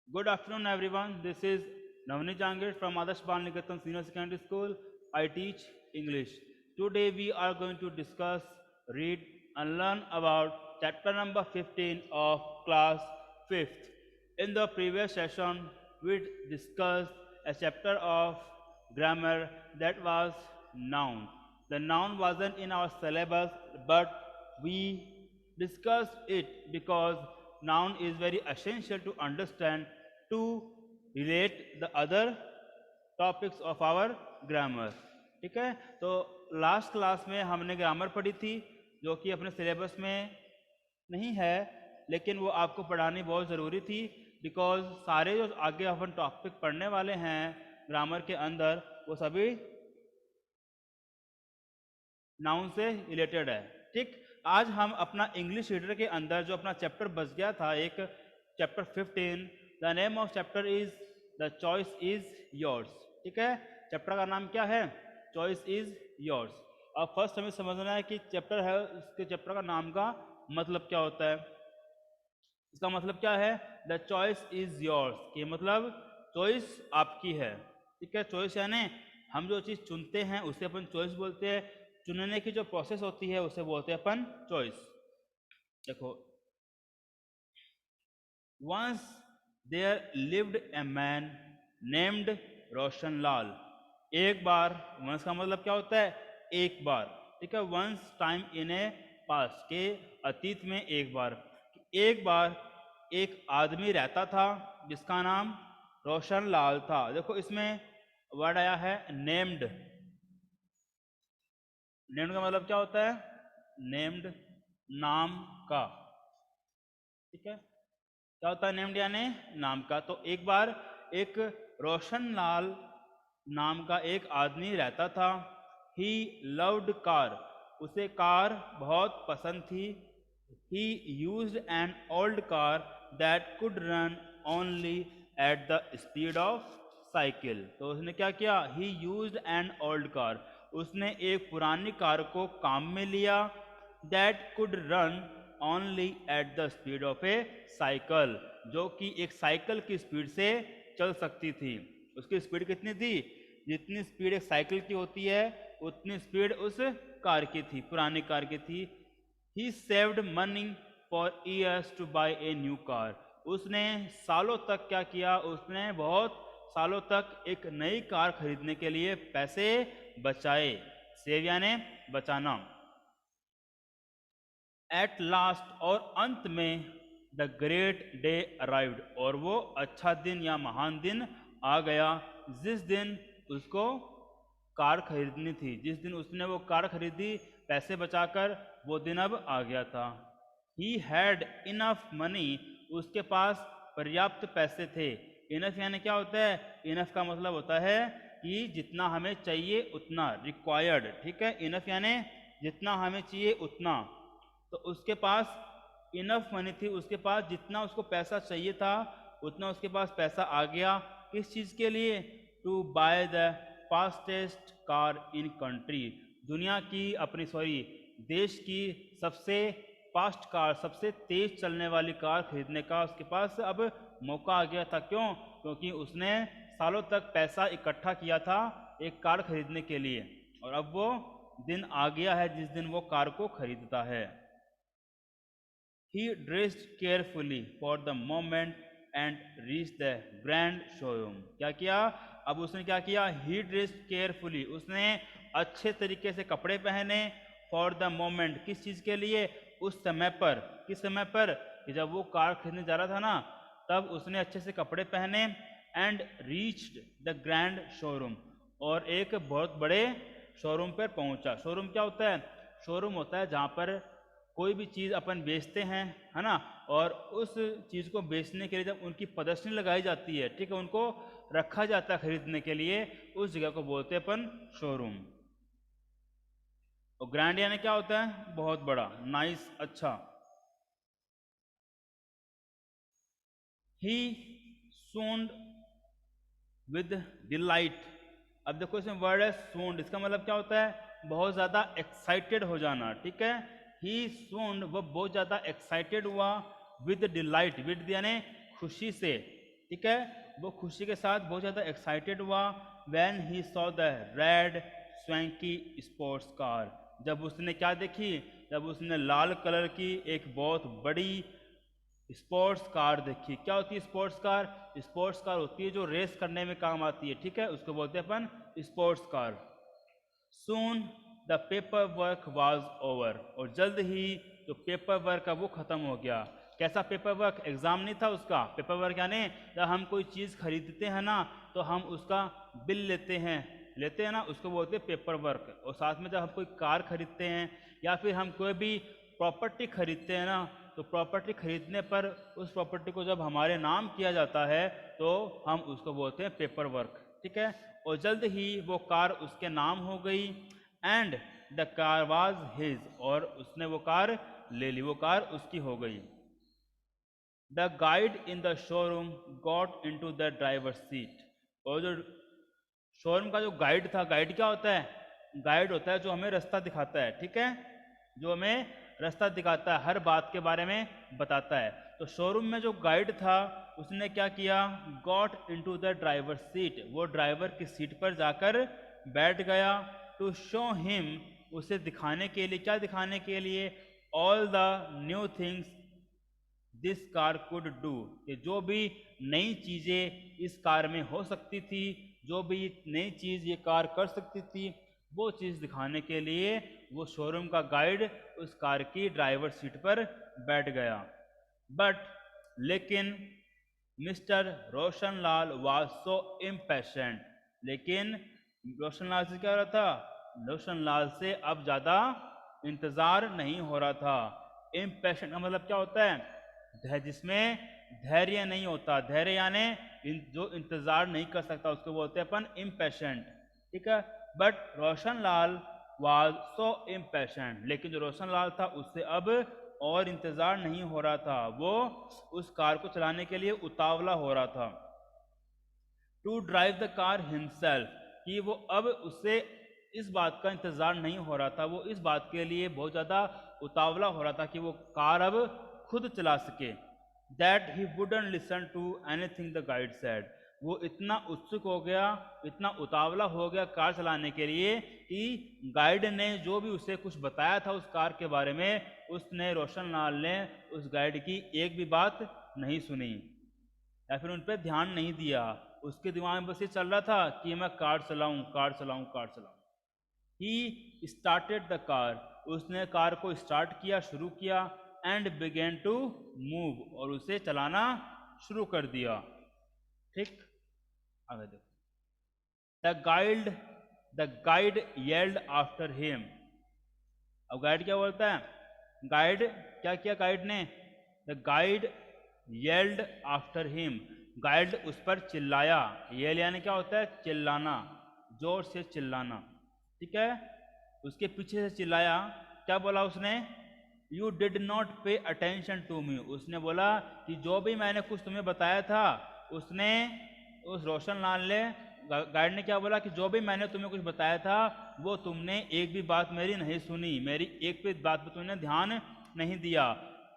Good afternoon, everyone. This is Navani Jangir from Adarsh Bal Niketan Senior Secondary School. I teach English. Today, we are going to discuss, read, and learn about chapter number 15 of class 5th. In the previous session, we discussed a chapter of grammar that was noun. The noun wasn't in our syllabus, but we discussed it because noun is very essential to understand to relate the other topics of our grammar. ठीक है, तो last class में हमने grammar पढ़ी थी जो कि अपने सिलेबस में नहीं है, लेकिन वो आपको पढ़ानी बहुत ज़रूरी थी बिकॉज सारे जो आगे अपन टॉपिक पढ़ने वाले हैं ग्रामर के अंदर वो सभी नाउन से रिलेटेड है। ठीक, आज हम अपना इंग्लिश रीडर के अंदर जो अपना चैप्टर बच गया था एक chapter 15, the name of chapter is the choice is yours. ठीक है, चैप्टर का नाम क्या है? Choice is yours. अब फर्स्ट हमें समझना है कि चैप्टर है, इसके चैप्टर का नाम का मतलब क्या होता है। इसका मतलब क्या है? द चॉइस इज योर्स, कि मतलब चॉइस आपकी है। ठीक है, चॉइस यानी हम जो चीज़ चुनते हैं उसे अपन चॉइस बोलते हैं। चुनने की जो प्रोसेस होती है उसे बोलते हैं अपन चॉइस। देखो, once there lived a man named Roshan Lal. एक बार, वंस का मतलब क्या होता है? एक बार। ठीक है, once time in a past, के अतीत में एक बार। एक बार एक आदमी रहता था जिसका नाम रोशन लाल था। देखो इसमें वर्ड आया है नेम्ड। नेम्ड का मतलब क्या होता है? नेम्ड, नाम का। ठीक है, क्या होता है नेम्ड यानी नाम का। तो एक बार एक रोशन लाल नाम का एक आदमी रहता था। ही लव्ड कार, उसे कार बहुत पसंद थी। ही used an old car that could run only at the speed of cycle. तो उसने क्या किया? ही यूज्ड एन ओल्ड कार, उसने एक पुरानी कार को काम में लिया। That could run only at the speed of A cycle, जो कि एक साइकिल की स्पीड से चल सकती थी। उसकी स्पीड कितनी थी? जितनी स्पीड एक साइकिल की होती है उतनी स्पीड उस कार की थी, पुरानी कार की थी। He saved money for years to buy a new car, उसने सालों तक क्या किया? उसने बहुत सालों तक एक नई कार खरीदने के लिए पैसे बचाए। सेव यानी बचाना। एट लास्ट, और अंत में, द ग्रेट डे अराइव्ड, और वो अच्छा दिन या महान दिन आ गया जिस दिन उसको कार खरीदनी थी। जिस दिन उसने वो कार खरीदी पैसे बचाकर, वो दिन अब आ गया था। ही हैड इनफ मनी, उसके पास पर्याप्त पैसे थे। इनफ यानी क्या होता है? इनफ का मतलब होता है कि जितना हमें चाहिए उतना, रिक्वायर्ड। ठीक है, इनफ यानी जितना हमें चाहिए उतना। तो उसके पास इनफ मनी थी, उसके पास जितना उसको पैसा चाहिए था उतना उसके पास पैसा आ गया। किस चीज़ के लिए? To buy the fastest car in country, दुनिया की अपनी देश की सबसे फास्ट कार, सबसे तेज चलने वाली कार खरीदने का उसके पास अब मौका आ गया था। क्यों? क्योंकि उसने सालों तक पैसा इकट्ठा किया था एक कार खरीदने के लिए, और अब वो दिन आ गया है जिस दिन वो कार को खरीदता है। He dressed carefully for the moment and reached the grand showroom. क्या किया? अब उसने क्या किया? He dressed carefully, उसने अच्छे तरीके से कपड़े पहने। For the moment, किस चीज़ के लिए? उस समय पर। किस समय पर? कि जब वो कार खरीदने जा रहा था ना, तब उसने अच्छे से कपड़े पहने। And reached the grand showroom, और एक बहुत बड़े शोरूम पर पहुंचा। शोरूम क्या होता है? शोरूम होता है जहाँ पर कोई भी चीज़ अपन बेचते हैं, है ना, और उस चीज़ को बेचने के लिए जब उनकी प्रदर्शनी लगाई जाती है, ठीक है, उनको रखा जाता है खरीदने के लिए, उस जगह को बोलते हैं अपन शोरूम। और ग्रैंड यानी क्या होता है? बहुत बड़ा, नाइस, अच्छा। ही सूंड विद डिलाइट। अब देखो इसमें वर्ड है सूंड, इसका मतलब क्या होता है? बहुत ज़्यादा एक्साइटेड हो जाना। ठीक है, ही सूंड, वो बहुत ज़्यादा एक्साइटेड हुआ। विद डिलाइट, विद यानी खुशी से। ठीक है, वो खुशी के साथ बहुत ज़्यादा एक्साइटेड हुआ when he saw the red swanky sports car, जब उसने क्या देखी, जब उसने लाल कलर की एक बहुत बड़ी स्पोर्ट्स कार देखी। क्या होती है स्पोर्ट्स कार? स्पोर्ट्स कार होती है जो रेस करने में काम आती है, ठीक है, उसको बोलते हैं अपन sports car. Soon the paper work was over, और जल्द ही जो पेपर वर्क है वो खत्म हो गया। कैसा पेपर वर्क? एग्जाम नहीं था उसका। पेपर वर्क यानी जब हम कोई चीज़ खरीदते हैं ना तो हम उसका बिल लेते हैं ना, उसको बोलते हैं पेपर वर्क। और साथ में जब हम कोई कार खरीदते हैं या फिर हम कोई भी प्रॉपर्टी खरीदते हैं ना, तो प्रॉपर्टी खरीदने पर उस प्रॉपर्टी को जब हमारे नाम किया जाता है तो हम उसको बोलते हैं पेपर वर्क, ठीक है। और जल्द ही वो कार उसके नाम हो गई and the car was his, और उसने वो कार ले ली, वो कार उसकी हो गई। The guide in the showroom got into the driver seat, और जो शोरूम का जो गाइड था, गाइड क्या होता है? गाइड होता है जो हमें रास्ता दिखाता है, ठीक है, जो हमें रास्ता दिखाता है, हर बात के बारे में बताता है। तो शोरूम में जो गाइड था उसने क्या किया? Got into the driver seat, वो ड्राइवर की सीट पर जाकर बैठ गया। टू शो हिम, उसे दिखाने के लिए, क्या दिखाने के लिए? All the new things this car could do, कि जो भी नई चीज़ें इस कार में हो सकती थी, जो भी नई चीज़ ये कार कर सकती थी, वो चीज़ दिखाने के लिए वो शोरूम का गाइड उस कार की ड्राइवर सीट पर बैठ गया। बट लेकिन मिस्टर रोशनलाल वाज सो इम्पैशेंट, लेकिन रोशनलाल से क्या हो रहा था? रोशनलाल से अब ज़्यादा इंतज़ार नहीं हो रहा था। इम्पैशेंट का मतलब क्या होता है? जिसमें धैर्य नहीं होता। धैर्य यानी जो इंतज़ार नहीं कर सकता उसको बोलते हैं अपन इम्पैशेंट, ठीक है। बट रोशनलाल वाज सो इम्पैशेंट, लेकिन जो रोशनलाल था उससे अब और इंतज़ार नहीं हो रहा था, वो उस कार को चलाने के लिए उतावला हो रहा था। To drive the car himself, कि वो अब उससे इस बात का इंतज़ार नहीं हो रहा था, वो इस बात के लिए बहुत ज़्यादा उतावला हो रहा था कि वो कार अब खुद चला सके। That he wouldn't listen to anything the guide said, वो इतना उत्सुक हो गया, इतना उतावला हो गया कार चलाने के लिए कि गाइड ने जो भी उसे कुछ बताया था उस कार के बारे में, उसने, रोशनलाल ने उस गाइड की एक भी बात नहीं सुनी या फिर उन पर ध्यान नहीं दिया। उसके दिमाग में बस ये चल रहा था कि मैं कार चलाऊं, कार चलाऊं, कार चलाऊं। ही स्टार्टेड द कार, उसने कार को स्टार्ट किया, शुरू किया। एंड बिगेन टू मूव, और उसे चलाना शुरू कर दिया, ठीक। आगे देखो। The guide yelled after him, अब गाइड क्या बोलता है? गाइड क्या किया गाइड ने? The guide yelled after him, guide उस पर चिल्लाया। येल यानी क्या होता है? चिल्लाना, जोर से चिल्लाना, ठीक है। उसके पीछे से चिल्लाया। क्या बोला उसने? You did not pay attention to me, उसने बोला कि जो भी मैंने कुछ तुम्हें बताया था, उसने, उस रोशनलाल ने, गाइड ने क्या बोला कि जो भी मैंने तुम्हें कुछ बताया था वो तुमने एक भी बात मेरी नहीं सुनी, मेरी एक भी बात पर तुमने ध्यान नहीं दिया।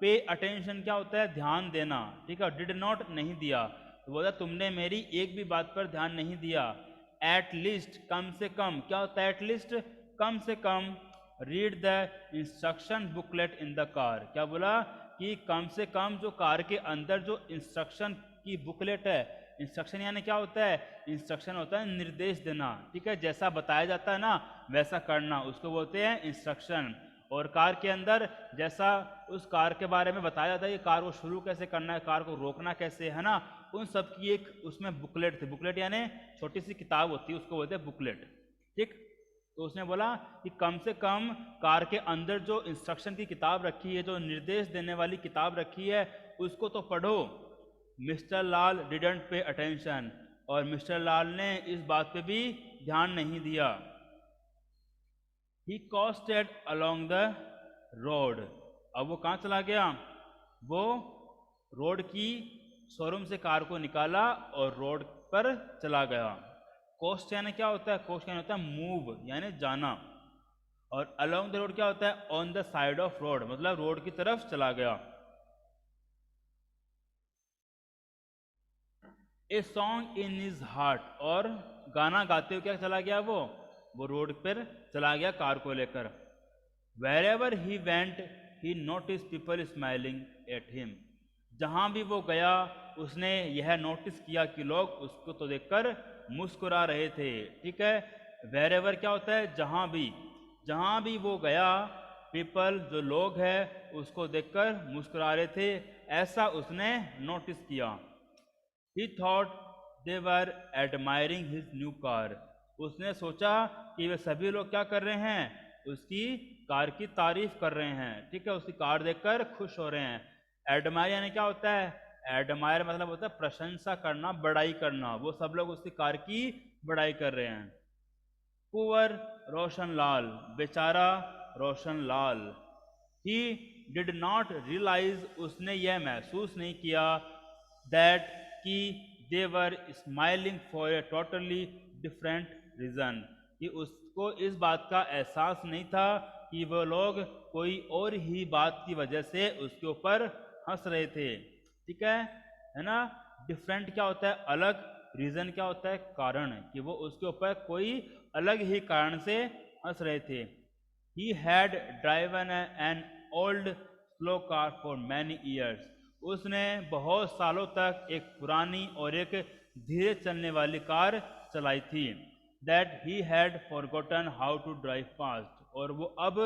पे अटेंशन क्या होता है? ध्यान देना, ठीक है। डिड नॉट नहीं दिया, तो बोला तुमने मेरी एक भी बात पर ध्यान नहीं दिया। एट लीस्ट, कम से कम, क्या होता है एट लीस्ट? कम से कम। Read the instruction booklet in the car, क्या बोला कि कम से कम जो कार के अंदर जो इंस्ट्रक्शन की बुकलेट है, इंस्ट्रक्शन यानी क्या होता है? इंस्ट्रक्शन होता है निर्देश देना, ठीक है, जैसा बताया जाता है ना वैसा करना, उसको बोलते हैं इंस्ट्रक्शन। और कार के अंदर जैसा उस कार के बारे में बताया जाता है कि कार को शुरू कैसे करना है, कार को रोकना कैसे है ना, उन सब की एक उसमें बुकलेट थी। बुकलेट यानी छोटी सी किताब होती है, उसको बोलते हैं बुकलेट, ठीक। तो उसने बोला कि कम से कम कार के अंदर जो इंस्ट्रक्शन की किताब रखी है, जो निर्देश देने वाली किताब रखी है, उसको तो पढ़ो। Mister Lal didn't pay attention, और मिस्टर लाल ने इस बात पे भी ध्यान नहीं दिया। ही कॉस्टेड अलोंग द रोड, अब वो कहाँ चला गया? वो रोड की, शोरूम से कार को निकाला और रोड पर चला गया। कोस्ट यानी क्या होता है? कोस्ट यानी होता है मूव, यानी जाना। और अलोंग द रोड क्या होता है? On the side of road, मतलब रोड की तरफ चला गया। A song in his heart, और गाना गाते हुए क्या चला गया, वो रोड पर चला गया कार को लेकर। Wherever he went he notice people smiling at him, जहाँ भी वो गया उसने यह नोटिस किया कि लोग उसको तो देखकर मुस्कुरा रहे थे। ठीक है, वेरेवर क्या होता है, जहाँ भी वो गया, पीपल जो लोग हैं उसको देखकर मुस्कुरा रहे थे, ऐसा उसने नोटिस किया। ही thought they were admiring his new car, उसने सोचा कि वे सभी लोग क्या कर रहे हैं, उसकी कार की तारीफ कर रहे हैं। ठीक है, उसकी कार देखकर खुश हो रहे हैं। एडमायर यानी क्या होता है, एडमायर मतलब होता है प्रशंसा करना, बड़ाई करना, वो सब लोग उसकी कार की बड़ाई कर रहे हैं। पुअर रोशनलाल, बेचारा Roshanlal, he did not realise, उसने यह महसूस नहीं किया, दैट कि they were smiling for a totally different reason, कि उसको इस बात का एहसास नहीं था कि वो लोग कोई और ही बात की वजह से उसके ऊपर हंस रहे थे। ठीक है ना। डिफरेंट क्या होता है, अलग, रीज़न क्या होता है, कारण, कि वो उसके ऊपर कोई अलग ही कारण से हंस रहे थे। He had driven an old slow car for many years, उसने बहुत सालों तक एक पुरानी और एक धीरे चलने वाली कार चलाई थी। That he had forgotten how to drive fast, और वो अब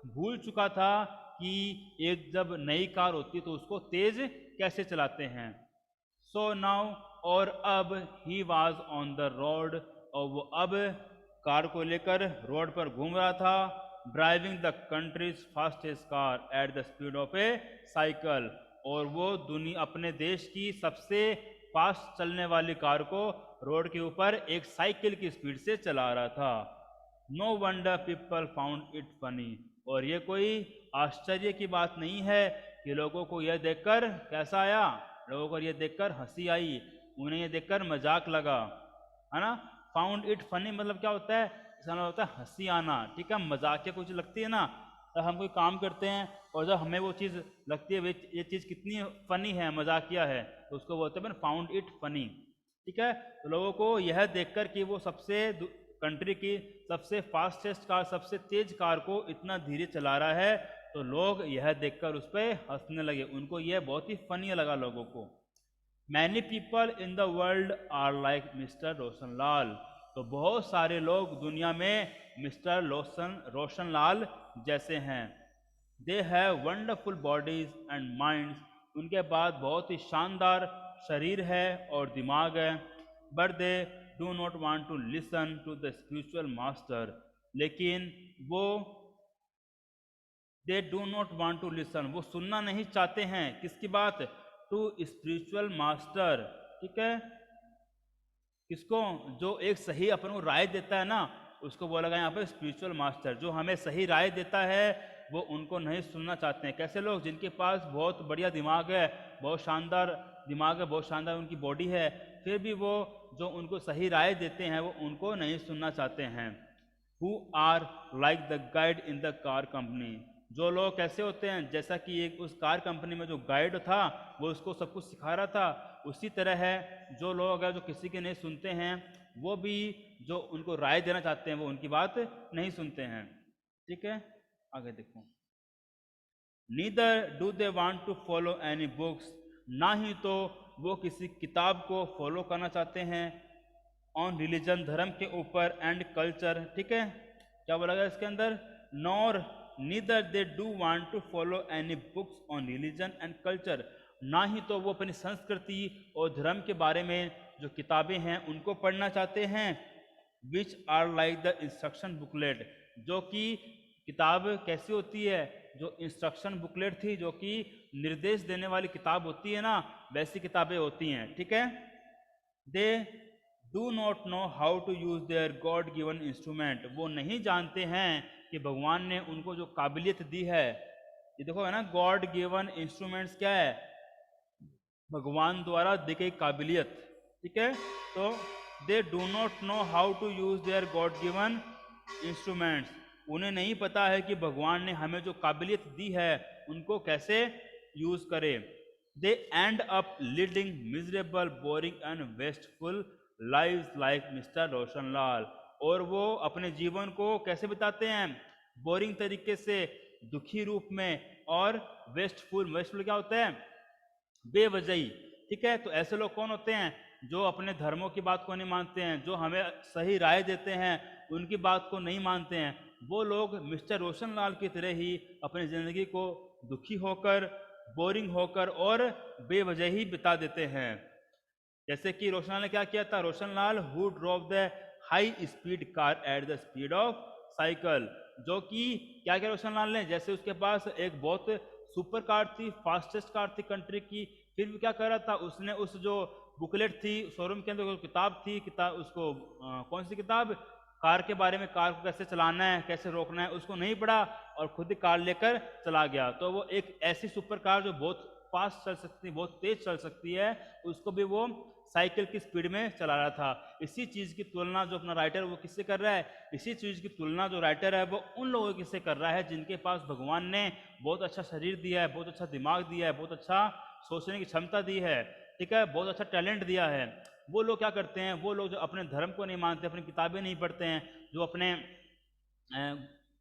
भूल चुका था कि एक जब नई कार होती तो उसको तेज कैसे चलाते हैं। सो नाउ, और अब he was on the road, और वो अब कार को लेकर रोड पर घूम रहा था। Driving the countries fastest car at the speed of A cycle, और वो दुनिया अपने देश की सबसे फास्ट चलने वाली कार को रोड के ऊपर एक साइकिल की स्पीड से चला रहा था। No wonder people found it funny, और ये कोई आश्चर्य की बात नहीं है कि लोगों को यह देखकर कैसा आया, लोगों को यह देखकर हंसी आई, उन्हें यह देखकर मजाक लगा, है ना। फाउंड इट फनी मतलब क्या होता है, इसका मतलब होता है हंसी आना। ठीक है, मजाकिया कुछ लगती है ना, तो हम कोई काम करते हैं और जब हमें वो चीज़ लगती है ये चीज़ कितनी फनी है, मजाकिया है, तो उसको बोलते हैं फाउंड इट फनी। ठीक है, तो लोगों को यह देखकर कि वो सबसे कंट्री की सबसे फास्टेस्ट कार, सबसे तेज कार को इतना धीरे चला रहा है, तो लोग यह देखकर उस पर हंसने लगे, उनको यह बहुत ही फनी लगा लोगों को। Many people in the world are like mister Roshanlal, तो बहुत सारे लोग दुनिया में मिस्टर रोशनलाल जैसे हैं। They have wonderful bodies and minds, उनके पास बहुत ही शानदार शरीर है और दिमाग है। But they do not want to listen to the spiritual master, लेकिन वो they do not want to listen, वो सुनना नहीं चाहते हैं, किसकी बात, टू स्पिरिचुअल मास्टर। ठीक है, किसको, जो एक सही अपन को राय देता है ना, उसको बोला गया यहाँ पर स्पिरिचुअल मास्टर। जो हमें सही राय देता है वो उनको नहीं सुनना चाहते हैं। कैसे लोग, जिनके पास बहुत बढ़िया दिमाग है, बहुत शानदार दिमाग है, बहुत शानदार उनकी बॉडी है, फिर भी वो जो उनको सही राय देते हैं वो उनको नहीं सुनना चाहते हैं। Who are like the guide in the car company, जो लोग कैसे होते हैं, जैसा कि एक उस कार कंपनी में जो गाइड था वो उसको सब कुछ सिखा रहा था, उसी तरह है जो लोग हैं जो किसी की नहीं सुनते हैं, वो भी जो उनको राय देना चाहते हैं वो उनकी बात नहीं सुनते हैं। ठीक है, आगे देखो। Neither do they want to follow any books, ना ही तो वो किसी किताब को फॉलो करना चाहते हैं, ऑन रिलीजन, धर्म के ऊपर, एंड कल्चर। ठीक है, क्या बोला गया इसके अंदर, nor neither they do want to follow any books on religion and culture, ना ही तो वो अपनी संस्कृति और धर्म के बारे में जो किताबें हैं उनको पढ़ना चाहते हैं। Which are like the instruction booklet, जो कि किताब कैसी होती है, जो इंस्ट्रक्शन बुकलेट थी, जो कि निर्देश देने वाली किताब होती है ना, वैसी किताबें होती हैं। ठीक है, they do not know how to use their God given instrument, वो नहीं जानते हैं कि भगवान ने उनको जो काबिलियत दी है, ये देखो है ना, गॉड गिवन इंस्ट्रूमेंट्स क्या है, भगवान द्वारा दी गई काबिलियत। ठीक है, तो they do not know how to use their God given instruments, उन्हें नहीं पता है कि भगवान ने हमें जो काबिलियत दी है उनको कैसे यूज करे। they end up leading miserable, boring and wasteful lives like mister Roshanlal. और वो अपने जीवन को कैसे बिताते हैं? बोरिंग तरीके से, दुखी रूप में और वेस्टफुल। वेस्टफुल क्या होता है? बेवजही। ठीक है, तो ऐसे लोग कौन होते हैं? जो अपने धर्मों की बात को नहीं मानते हैं, जो हमें सही राय देते हैं उनकी बात को नहीं मानते हैं। वो लोग मिस्टर रोशनलाल की तरह ही अपनी ज़िंदगी को दुखी होकर, बोरिंग होकर और बेवजह ही बिता देते हैं। जैसे कि रोशनलाल ने क्या किया था? Roshanlal who drove the high speed car at the speed of cycle. जो कि क्या किया रोशनलाल ने? जैसे उसके पास एक बहुत सुपर कार थी, फास्टेस्ट कार थी कंट्री की, फिर भी क्या कर रहा था? उसने उस जो बुकलेट थी शोरूम के अंदर, किताब थी, किताब उसको कौन सी किताब? कार के बारे में, कार को कैसे चलाना है, कैसे रोकना है, उसको नहीं पढ़ा और खुद ही कार लेकर चला गया। तो वो एक ऐसी सुपर कार जो बहुत फास्ट चल सकती, बहुत तेज चल सकती है, उसको भी वो साइकिल की स्पीड में चला रहा था। इसी चीज़ की तुलना जो अपना राइटर वो किससे कर रहा है? इसी चीज़ की तुलना जो राइटर है वो उन लोगों किससे कर रहा है जिनके पास भगवान ने बहुत अच्छा शरीर दिया है, बहुत अच्छा दिमाग दिया है, बहुत अच्छा सोचने की क्षमता दी है, ठीक है, बहुत अच्छा टैलेंट दिया है। वो लोग क्या करते हैं? वो लोग जो अपने धर्म को नहीं मानते, अपनी किताबें नहीं पढ़ते हैं, जो अपने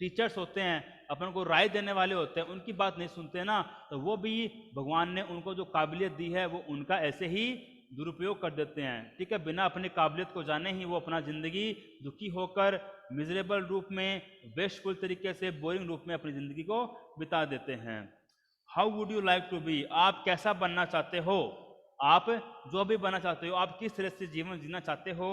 टीचर्स होते हैं, अपन को राय देने वाले होते हैं, उनकी बात नहीं सुनते ना, तो वो भी भगवान ने उनको जो काबिलियत दी है वो उनका ऐसे ही दुरुपयोग कर देते हैं। ठीक है, बिना अपनी काबिलियत को जाने ही वो अपना ज़िंदगी दुखी होकर, मिजरेबल रूप में, वेस्टफुल तरीके से, बोरिंग रूप में अपनी ज़िंदगी को बिता देते हैं। How would you like to be? आप कैसा बनना चाहते हो? आप जो भी बनना चाहते हो, आप किस तरह से जीवन जीना चाहते हो,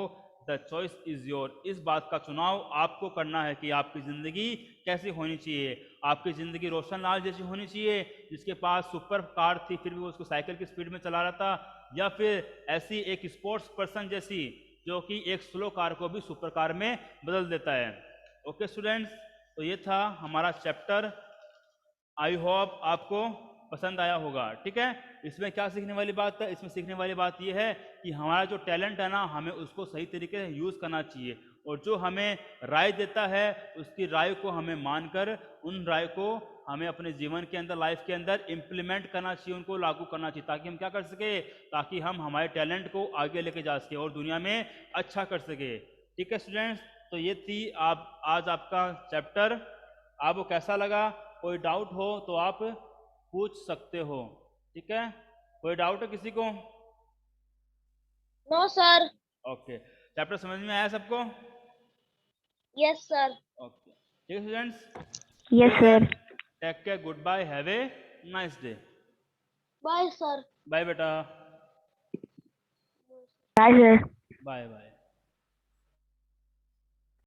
द चॉइस इज योर। इस बात का चुनाव आपको करना है कि आपकी ज़िंदगी कैसी होनी चाहिए। आपकी ज़िंदगी रोशनलाल जैसी होनी चाहिए जिसके पास सुपर कार थी फिर भी वो उसको साइकिल की स्पीड में चला रहा था, या फिर ऐसी एक स्पोर्ट्स पर्सन जैसी जो कि एक स्लो कार को भी सुपर कार में बदल देता है। ओके स्टूडेंट्स, तो ये था हमारा चैप्टर। आई होप आपको पसंद आया होगा। ठीक है, इसमें क्या सीखने वाली बात है? इसमें सीखने वाली बात यह है कि हमारा जो टैलेंट है ना, हमें उसको सही तरीके से यूज़ करना चाहिए, और जो हमें राय देता है उसकी राय को हमें मानकर उन राय को हमें अपने जीवन के अंदर, लाइफ के अंदर इम्प्लीमेंट करना चाहिए, उनको लागू करना चाहिए, ताकि हम क्या कर सके? ताकि हम हमारे टैलेंट को आगे लेके जा सके और दुनिया में अच्छा कर सके। ठीक है स्टूडेंट्स, तो ये थी आज आपका चैप्टर। आपको कैसा लगा? कोई डाउट हो तो आप पूछ सकते हो। ठीक है, कोई डाउट है किसी को? No sir. ओके, चैप्टर समझ में आया सबको? Yes sir. ओके, ठीक है students, yes sir. Take care, good bye, have a nice day. Bye sir. Bye बेटा। Bye sir. Bye bye.